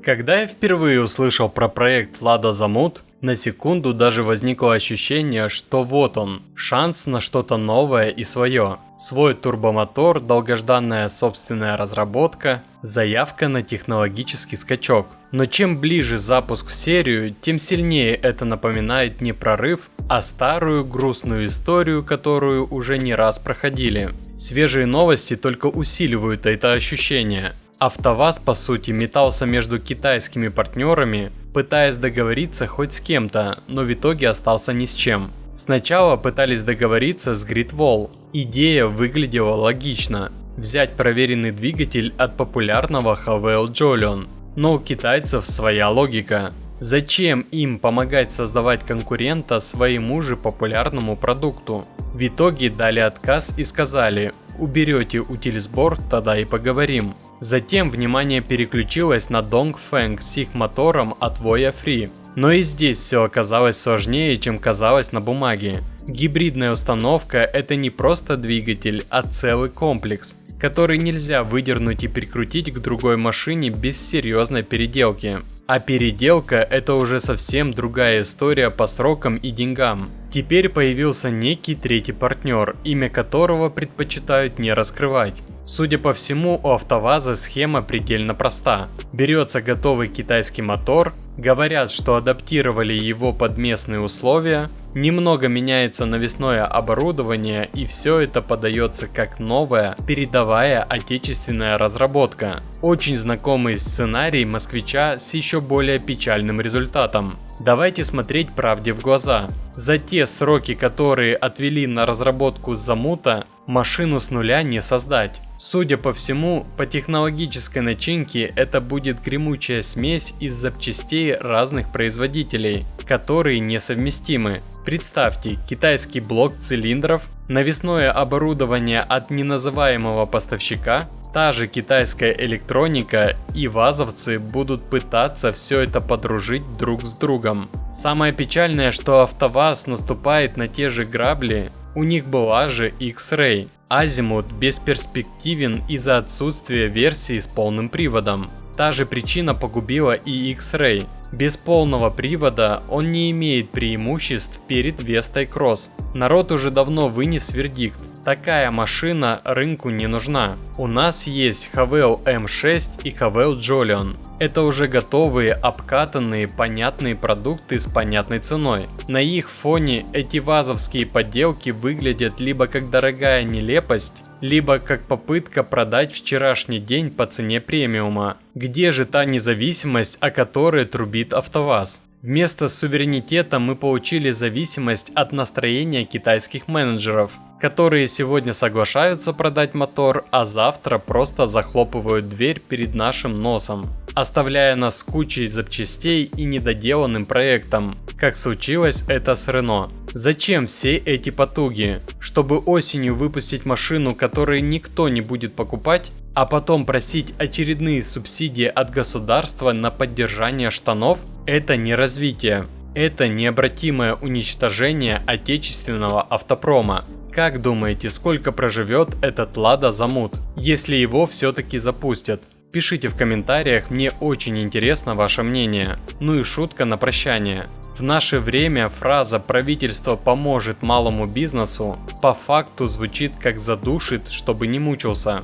Когда я впервые услышал про проект Лада Замут, на секунду даже возникло ощущение, что вот он, шанс на что-то новое и свое. Свой турбомотор, долгожданная собственная разработка, заявка на технологический скачок. Но чем ближе запуск в серию, тем сильнее это напоминает не прорыв, а старую грустную историю, которую уже не раз проходили. Свежие новости только усиливают это ощущение. АвтоВАЗ по сути метался между китайскими партнерами, пытаясь договориться хоть с кем-то, но в итоге остался ни с чем. Сначала пытались договориться с Great. Идея выглядела логично – взять проверенный двигатель от популярного Haval Jolion. Но у китайцев своя логика. Зачем им помогать создавать конкурента своему же популярному продукту? В итоге дали отказ и сказали: уберете утилизборд, тогда и поговорим. Затем внимание переключилось на Dongfeng с их мотором от Voya Free. Но и здесь все оказалось сложнее, чем казалось на бумаге. Гибридная установка – это не просто двигатель, а целый комплекс, который нельзя выдернуть и прикрутить к другой машине без серьезной переделки. А переделка – это уже совсем другая история по срокам и деньгам. Теперь появился некий третий партнер, имя которого предпочитают не раскрывать. Судя по всему, у АвтоВАЗа схема предельно проста. Берется готовый китайский мотор, говорят, что адаптировали его под местные условия, немного меняется навесное оборудование, и все это подается как новая, передовая отечественная разработка. Очень знакомый сценарий москвича с еще более печальным результатом. Давайте смотреть правде в глаза. За те сроки, которые отвели на разработку Замута, машину с нуля не создать. Судя по всему, по технологической начинке это будет гремучая смесь из запчастей разных производителей, которые несовместимы. Представьте, китайский блок цилиндров, навесное оборудование от неназываемого поставщика, та же китайская электроника, и вазовцы будут пытаться все это подружить друг с другом. Самое печальное, что АвтоВАЗ наступает на те же грабли, у них была же X-Ray. Азимут бесперспективен из-за отсутствия версии с полным приводом. Та же причина погубила и X-Ray. Без полного привода он не имеет преимуществ перед Вестой Кросс. Народ уже давно вынес вердикт. Такая машина рынку не нужна. У нас есть Haval M6 и Haval Jolion. Это уже готовые, обкатанные, понятные продукты с понятной ценой. На их фоне эти вазовские подделки выглядят либо как дорогая нелепость, либо как попытка продать вчерашний день по цене премиума. Где же та независимость, о которой трубит АвтоВАЗ? Вместо суверенитета мы получили зависимость от настроения китайских менеджеров, которые сегодня соглашаются продать мотор, а завтра просто захлопывают дверь перед нашим носом, оставляя нас с кучей запчастей и недоделанным проектом, как случилось это с Renault. Зачем все эти потуги? Чтобы осенью выпустить машину, которую никто не будет покупать, а потом просить очередные субсидии от государства на поддержание штанов? Это не развитие. Это необратимое уничтожение отечественного автопрома. Как думаете, сколько проживет этот Лада Замут, если его все-таки запустят? Пишите в комментариях, мне очень интересно ваше мнение. Ну и шутка на прощание. В наше время фраза «правительство поможет малому бизнесу» по факту звучит как «задушит, чтобы не мучился».